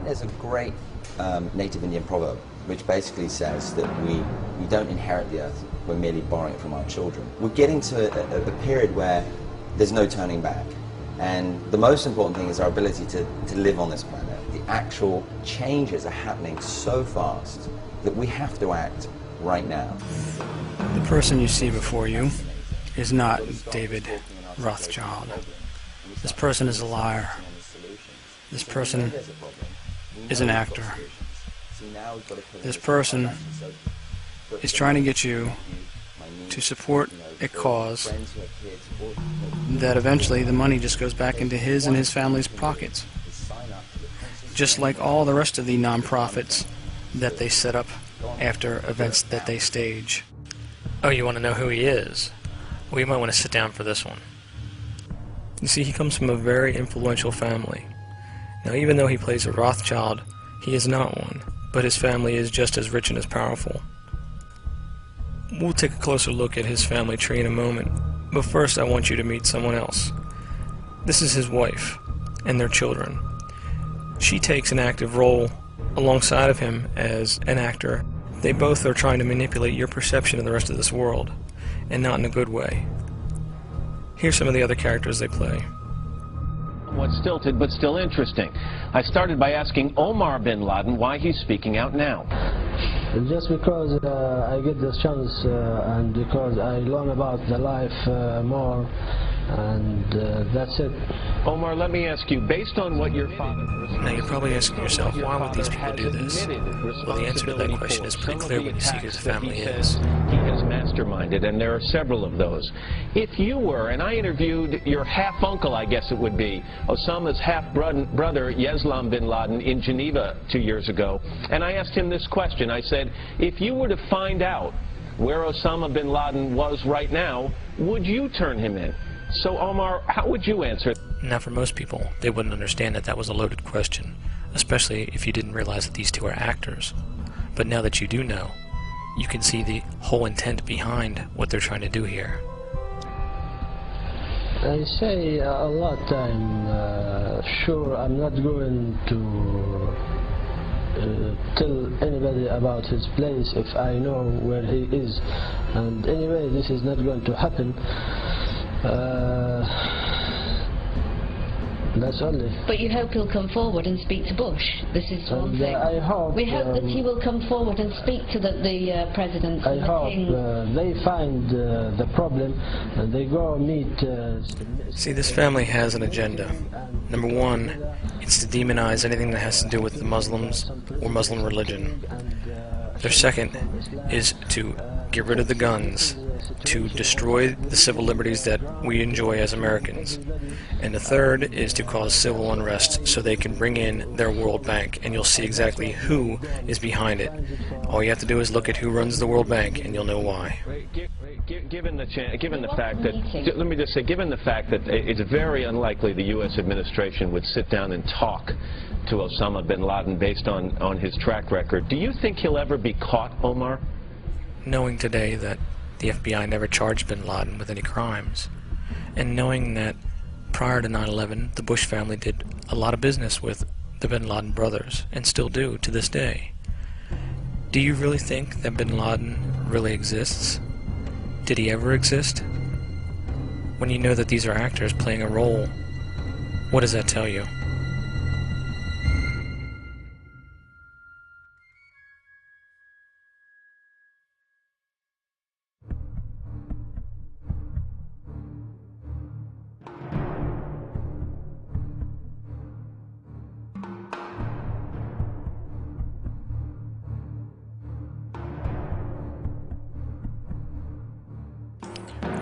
there's a great native Indian proverb which basically says that we don't inherit the earth, we're merely borrowing it from our children. We're getting to a period where there's no turning back. And the most important thing is our ability to live on this planet. The actual changes are happening so fast that we have to act right now. The person you see before you is not David Rothschild. This person is a liar. This person is an actor. This person is trying to get you to support a cause that eventually the money just goes back into his and his family's pockets. Just like all the rest of the non-profits that they set up after events that they stage. Oh, you want to know who he is? Well, you might want to sit down for this one. You see, he comes from a very influential family. Now, even though he plays a Rothschild, he is not one, but his family is just as rich and as powerful. We'll take a closer look at his family tree in a moment, but first I want you to meet someone else. This is his wife and their children. She takes an active role alongside of him as an actor. They both are trying to manipulate your perception of the rest of this world, and not in a good way. Here's some of the other characters they play. What's stilted but still interesting. I started by asking Omar bin Laden why he's speaking out now. Just because I get this chance and because I learn about the life more, and that's it. Omar, let me ask you, based on what your father... Now you're probably asking yourself, why would these people do this? Well, the answer to that question is pretty clear when you see who the family is. He has masterminded, and there are several of those. If you were, and I interviewed your half-uncle, I guess it would be, Osama's half-brother, Yeslam bin Laden, in Geneva 2 years ago, and I asked him this question. I said, if you were to find out where Osama bin Laden was right now, would you turn him in? So, Omar, how would you answer? Now, for most people, they wouldn't understand that that was a loaded question, especially if you didn't realize that these two are actors. But now that you do know, you can see the whole intent behind what they're trying to do here. I say a lot of time, sure, I'm not going to tell anybody about his place if I know where he is. And anyway, this is not going to happen. That's only. But you hope he'll come forward and speak to Bush. This is one thing. I hope. We hope that he will come forward and speak to the president. I hope they find the problem and they go meet. See, this family has an agenda. Number one, it's to demonize anything that has to do with the Muslims or Muslim religion. Their second is to get rid of the guns, to destroy the civil liberties that we enjoy as Americans. And the third is to cause civil unrest so they can bring in their World Bank, and you'll see exactly who is behind it. All you have to do is look at who runs the World Bank, and you'll know why. Given the fact that, let me just say, given the fact that it's very unlikely the U.S. administration would sit down and talk to Osama bin Laden based on his track record, do you think he'll ever be caught, Omar? Knowing today that the FBI never charged bin Laden with any crimes, and knowing that prior to 9/11 the Bush family did a lot of business with the bin Laden brothers, and still do to this day, do you really think that bin Laden really exists? Did he ever exist? When you know that these are actors playing a role, what does that tell you?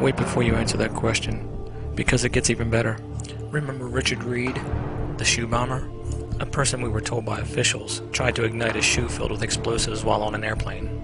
Wait before you answer that question, because it gets even better. Remember Richard Reed, the shoe bomber? A person we were told by officials tried to ignite a shoe filled with explosives while on an airplane.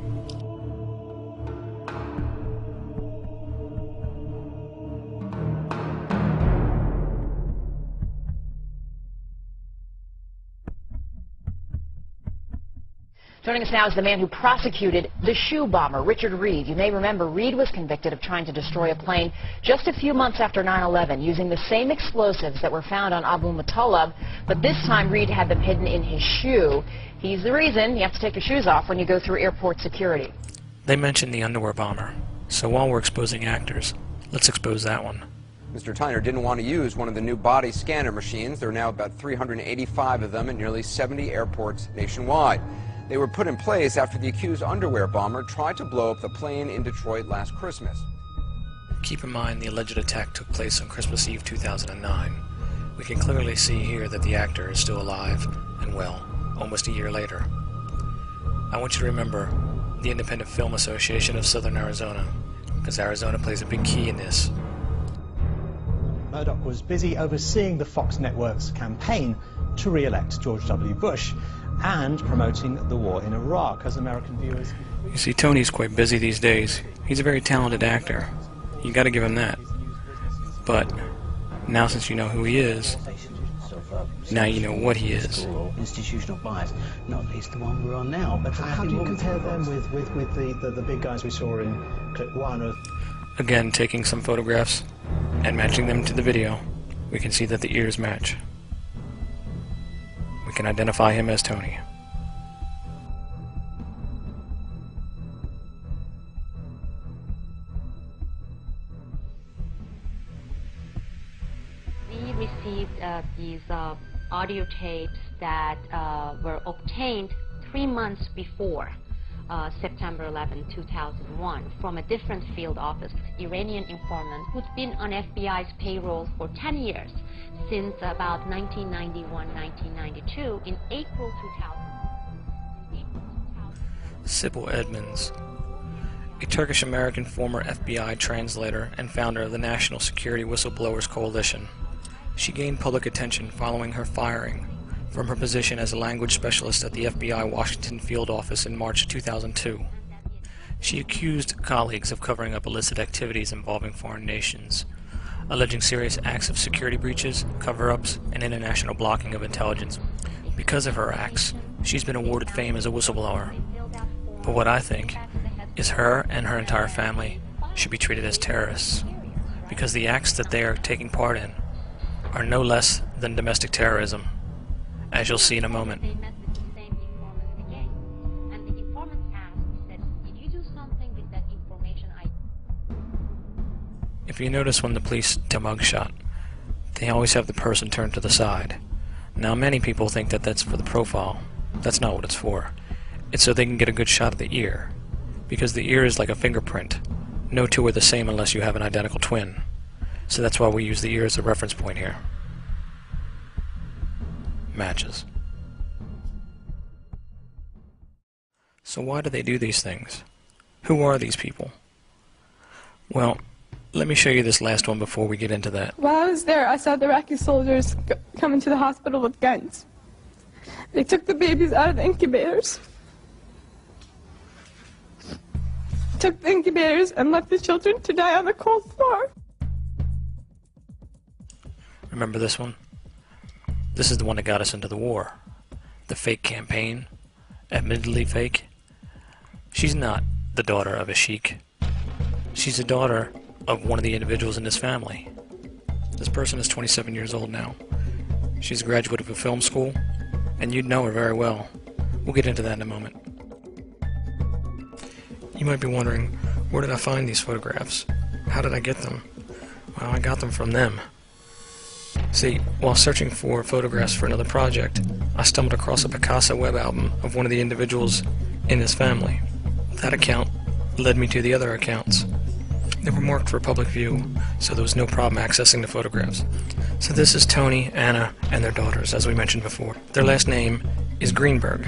Joining us now is the man who prosecuted the shoe bomber, Richard Reed. You may remember Reed was convicted of trying to destroy a plane just a few months after 9/11 using the same explosives that were found on Abu Muttalib, but this time Reed had them hidden in his shoe. He's the reason you have to take your shoes off when you go through airport security. They mentioned the underwear bomber, so while we're exposing actors, let's expose that one. Mr. Tyner didn't want to use one of the new body scanner machines. There are now about 385 of them in nearly 70 airports nationwide. They were put in place after the accused underwear bomber tried to blow up the plane in Detroit last Christmas. Keep in mind the alleged attack took place on Christmas Eve 2009. We can clearly see here that the actor is still alive and well, almost a year later. I want you to remember the Independent Film Association of Southern Arizona, because Arizona plays a big key in this. Murdoch was busy overseeing the Fox network's campaign to re-elect George W. Bush and promoting the war in Iraq, as American viewers... You see, Tony's quite busy these days. He's a very talented actor. You gotta give him that. But now, since you know who he is, now you know what he is. Institutional bias, not least the one we're on now. But how do you compare them with the big guys we saw in clip 1 of... Again, taking some photographs and matching them to the video, we can see that the ears match. We can identify him as Tony. We received these audio tapes that were obtained 3 months before September 11, 2001, from a different field office, Iranian informant who's been on FBI's payroll for 10 years, since about 1991-1992, in April 2000. Sybil Edmonds, a Turkish-American former FBI translator and founder of the National Security Whistleblowers Coalition. She gained public attention following her firing from her position as a language specialist at the FBI Washington field office in March 2002. She accused colleagues of covering up illicit activities involving foreign nations, alleging serious acts of security breaches, cover-ups, and international blocking of intelligence. Because of her acts, she's been awarded fame as a whistleblower. But what I think is her and her entire family should be treated as terrorists, because the acts that they are taking part in are no less than domestic terrorism, as you'll see in a moment. If you notice when the police do a mugshot, they always have the person turned to the side. Now, many people think that that's for the profile. That's not what it's for. It's so they can get a good shot of the ear, because the ear is like a fingerprint. No two are the same unless you have an identical twin. So that's why we use the ear as a reference point here. Matches. So why do they do these things? Who are these people? Well, let me show you this last one before we get into that. While I was there, I saw the Iraqi soldiers come into the hospital with guns. They took the babies out of the incubators. Took the incubators and left the children to die on the cold floor. Remember this one? This is the one that got us into the war. The fake campaign, admittedly fake. She's not the daughter of a sheik. She's the daughter of one of the individuals in this family. This person is 27 years old now. She's a graduate of a film school, and you'd know her very well. We'll get into that in a moment. You might be wondering, where did I find these photographs? How did I get them? Well, I got them from them. See, while searching for photographs for another project, I stumbled across a Picasso web album of one of the individuals in this family. That account led me to the other accounts. They were marked for public view, so there was no problem accessing the photographs. So this is Tony, Anna, and their daughters, as we mentioned before. Their last name is Greenberg.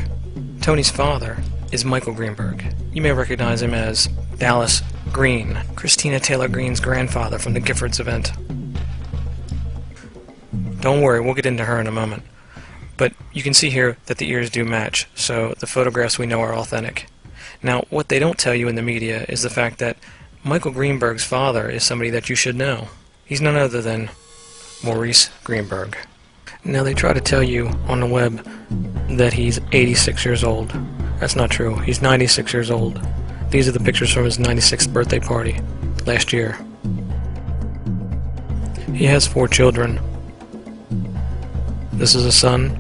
Tony's father is Michael Greenberg. You may recognize him as Dallas Green, Christina Taylor Green's grandfather from the Giffords event. Don't worry, we'll get into her in a moment. But you can see here that the ears do match, so the photographs we know are authentic. Now, what they don't tell you in the media is the fact that Michael Greenberg's father is somebody that you should know. He's none other than Maurice Greenberg. Now, they try to tell you on the web that he's 86 years old, That's not true. He's 96 years old. These are the pictures from his 96th birthday party last year. He has 4 children. This is a son.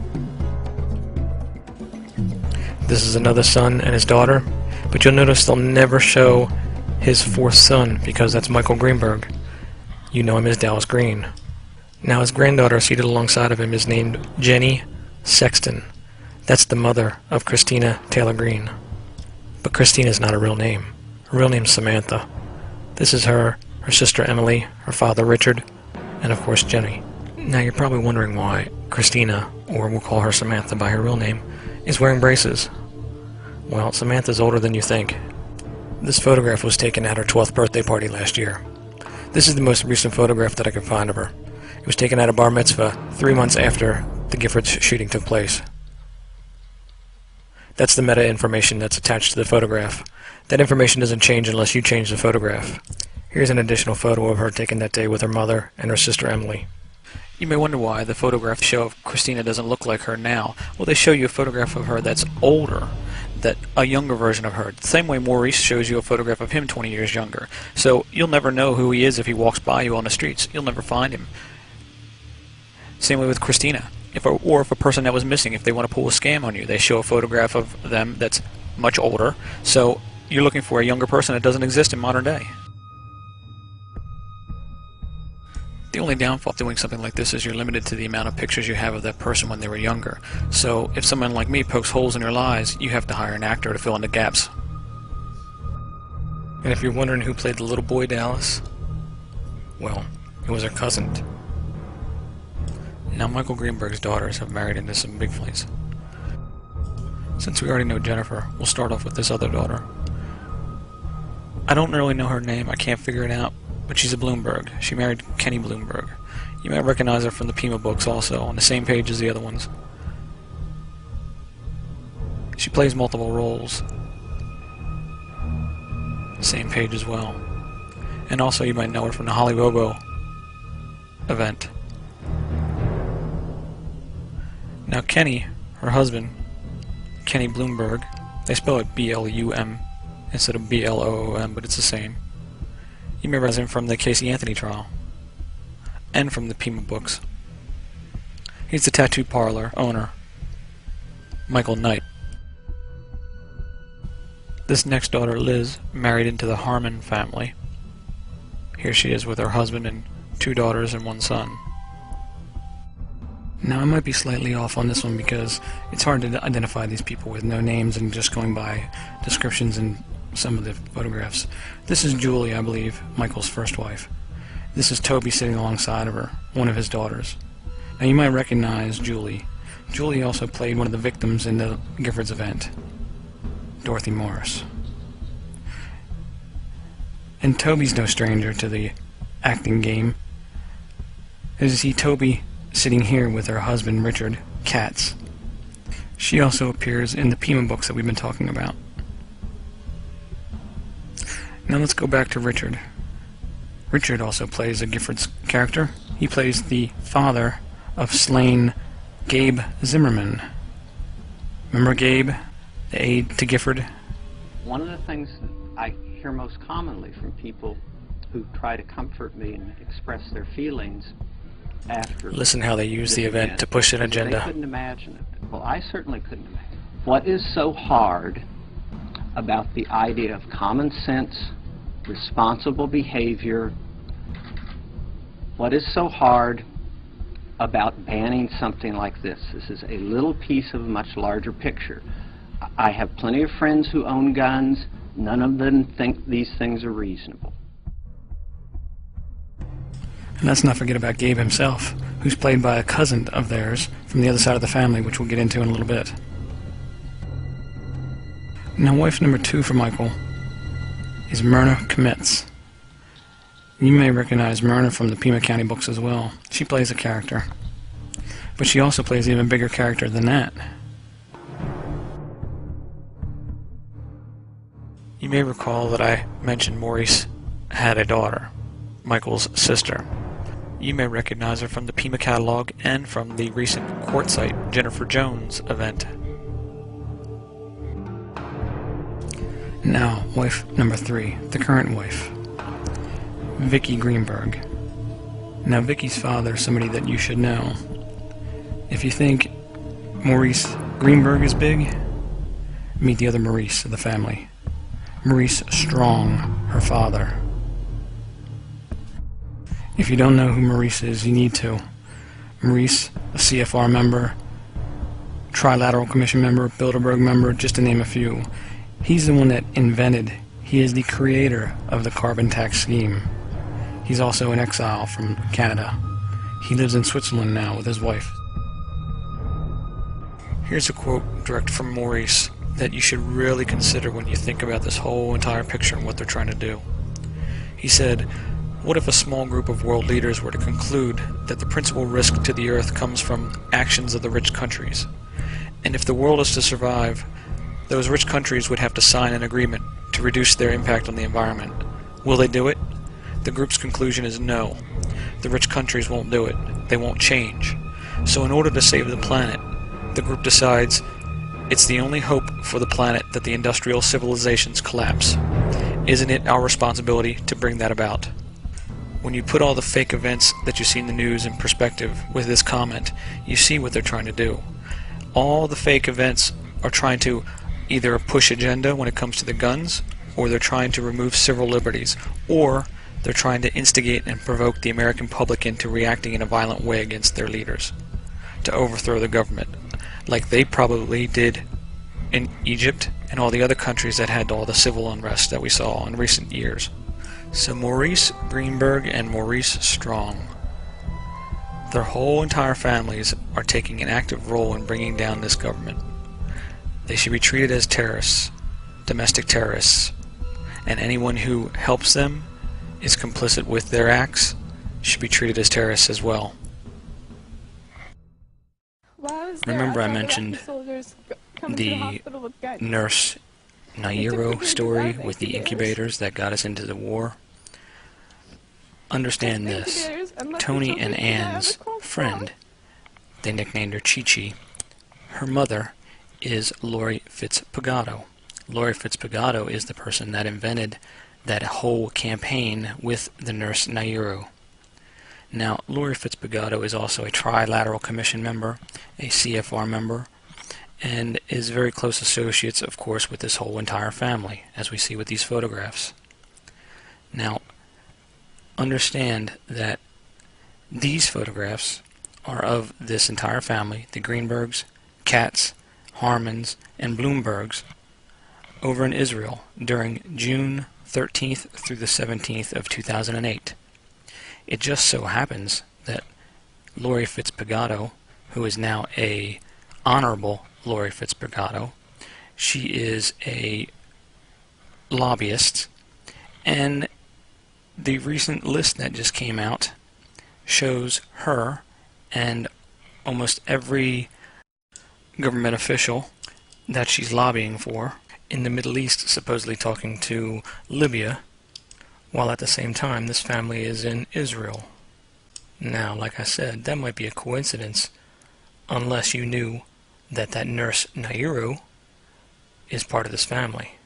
This is another son and his daughter. But you'll notice they'll never show his 4th son because that's Michael Greenberg. You know him as Dallas Green. Now his granddaughter seated alongside of him is named Jenny Sexton. That's the mother of Christina Taylor Green. But Christina's not a real name. Her real name's Samantha. This is her sister Emily, her father Richard, and of course Jenny. Now you're probably wondering why Christina, or we'll call her Samantha by her real name, is wearing braces. Well, Samantha's older than you think. This photograph was taken at her 12th birthday party last year. This is the most recent photograph that I could find of her. It was taken at a bar mitzvah 3 months after the Giffords shooting took place. That's the meta information that's attached to the photograph. That information doesn't change unless you change the photograph. Here's an additional photo of her taken that day with her mother and her sister Emily. You may wonder why the photograph show of Christina doesn't look like her now. Well, they show you a photograph of her that's older, that a younger version of her. The same way Maurice shows you a photograph of him 20 years younger. So you'll never know who he is if he walks by you on the streets. You'll never find him. Same way with Christina. If a person that was missing, if they want to pull a scam on you, they show a photograph of them that's much older. So you're looking for a younger person that doesn't exist in modern day. The only downfall of doing something like this is you're limited to the amount of pictures you have of that person when they were younger. So if someone like me pokes holes in your lies, you have to hire an actor to fill in the gaps. And if you're wondering who played the little boy Dallas, well, it was her cousin. Now Michael Greenberg's daughters have married into some big fleas. Since we already know Jennifer, we'll start off with this other daughter. I don't really know her name, I can't figure it out, but she's a Bloomberg. She married Kenny Bloomberg. You might recognize her from the Pima books also, on the same page as the other ones. She plays multiple roles. Same page as well. And also you might know her from the Holly Bobo event. Now Kenny, her husband, Kenny Bloomberg, they spell it B-L-U-M instead of B-L-O-O-M, but it's the same. You may recognize him from the Casey Anthony trial, and from the Pima books. He's the tattoo parlor owner, Michael Knight. This next daughter, Liz, married into the Harmon family. Here she is with her husband and 2 daughters and 1 son. Now I might be slightly off on this one because it's hard to identify these people with no names and just going by descriptions in some of the photographs. This is Julie, I believe, Michael's first wife. This is Toby sitting alongside of her, one of his daughters. Now you might recognize Julie. Julie also played one of the victims in the Giffords event, Dorothy Morris. And Toby's no stranger to the acting game. As you see Toby sitting here with her husband Richard Katz. She also appears in the Pima books that we've been talking about. Now let's go back to Richard. Richard also plays a Giffords character. He plays the father of slain Gabe Zimmerman. Remember Gabe, the aide to Gifford? One of the things that I hear most commonly from people who try to comfort me and express their feelings after... Listen how they use the event to push an agenda. They couldn't imagine it. Well, I certainly couldn't imagine. What is so hard about the idea of common sense, responsible behavior? What is so hard about banning something like this? This is a little piece of a much larger picture. I have plenty of friends who own guns. None of them think these things are reasonable. And let's not forget about Gabe himself, who's played by a cousin of theirs from the other side of the family, which we'll get into in a little bit. Now, wife number 2 for Michael is Myrna Kmetz. You may recognize Myrna from the Pima County books as well. She plays a character. But she also plays an even bigger character than that. You may recall that I mentioned Maurice had a daughter, Michael's sister. You may recognize her from the Pima catalog and from the recent Quartzite Jennifer Jones event. Now, wife number 3, the current wife, Vicki Greenberg. Now, Vicki's father is somebody that you should know. If you think Maurice Greenberg is big, meet the other Maurice of the family. Maurice Strong, her father. If you don't know who Maurice is, you need to. Maurice, a CFR member, Trilateral Commission member, Bilderberg member, just to name a few. He's the one that invented, he is the creator of the carbon tax scheme. He's also in exile from Canada. He lives in Switzerland now with his wife. Here's a quote direct from Maurice that you should really consider when you think about this whole entire picture and what they're trying to do. He said, "What if a small group of world leaders were to conclude that the principal risk to the earth comes from actions of the rich countries? And if the world is to survive, those rich countries would have to sign an agreement to reduce their impact on the environment. Will they do it? The group's conclusion is no. The rich countries won't do it. They won't change. So in order to save the planet, the group decides it's the only hope for the planet that the industrial civilizations collapse. Isn't it our responsibility to bring that about?" When you put all the fake events that you see in the news in perspective with this comment, you see what they're trying to do. All the fake events are trying to either push agenda when it comes to the guns, or they're trying to remove civil liberties, or they're trying to instigate and provoke the American public into reacting in a violent way against their leaders, to overthrow the government, like they probably did in Egypt and all the other countries that had all the civil unrest that we saw in recent years. So Maurice Greenberg and Maurice Strong, their whole entire families are taking an active role in bringing down this government. They should be treated as terrorists, domestic terrorists, and anyone who helps them, is complicit with their acts, should be treated as terrorists as well. Remember I mentioned the nurse Nairo story with the incubators that got us into the war? Understand this. Tony and Ann's friend, they nicknamed her Chi-Chi, her mother is Lori Fitzpagato. Lori Fitzpagato is the person that invented that whole campaign with the nurse Nairo. Now, Lori Fitzpagato is also a Trilateral Commission member, a CFR member, and is very close associates, of course, with this whole entire family, as we see with these photographs. Now, understand that these photographs are of this entire family, the Greenbergs, Katz, Harmons, and Bloombergs, over in Israel during June 13th through the 17th of 2008. It just so happens that Lori Fitzpagato, who is now a Honorable Lori Fitzpagato, she is a lobbyist, and the recent list that just came out shows her and almost every government official that she's lobbying for in the Middle East, supposedly talking to Libya, while at the same time this family is in Israel. Now, like I said, that might be a coincidence unless you knew that that nurse Nairo is part of this family.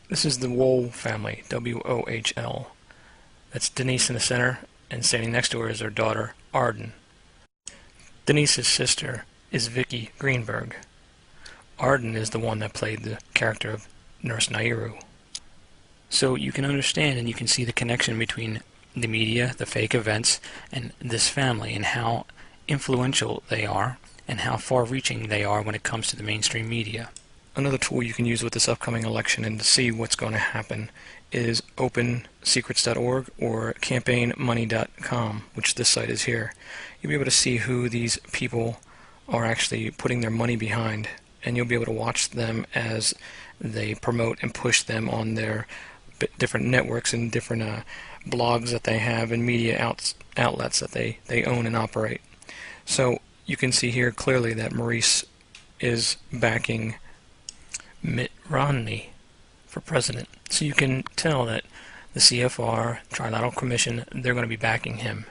This is the Wohl family, W-O-H-L. That's Denise in the center, and standing next to her is her daughter, Arden. Denise's sister is Vicki Greenberg. Arden is the one that played the character of Nurse Nairo. So you can understand and you can see the connection between the media, the fake events, and this family, and how influential they are, and how far-reaching they are when it comes to the mainstream media. Another tool you can use with this upcoming election and to see what's going to happen is opensecrets.org or campaignmoney.com, which this site is here. You'll be able to see who these people are actually putting their money behind, and you'll be able to watch them as they promote and push them on their different networks and different blogs that they have and media outlets that they own and operate. So you can see here clearly that Maurice is backing Mitt Romney for president. So you can tell that the CFR, Trilateral Commission, they're going to be backing him.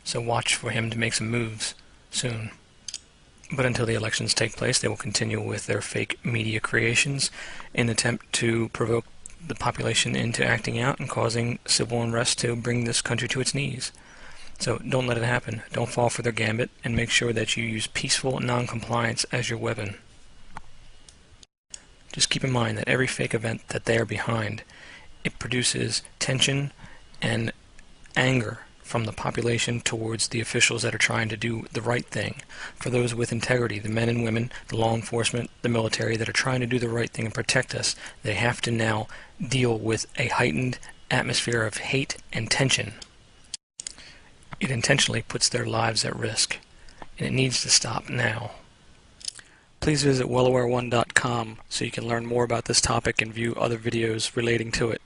So watch for him to make some moves soon. But until the elections take place, they will continue with their fake media creations in an attempt to provoke the population into acting out and causing civil unrest to bring this country to its knees. So don't let it happen. Don't fall for their gambit, and make sure that you use peaceful non-compliance as your weapon. Just keep in mind that every fake event that they are behind, it produces tension and anger from the population towards the officials that are trying to do the right thing. For those with integrity, the men and women, the law enforcement, the military that are trying to do the right thing and protect us, they have to now deal with a heightened atmosphere of hate and tension. It intentionally puts their lives at risk, and it needs to stop now. Please visit wellaware1.com so you can learn more about this topic and view other videos relating to it.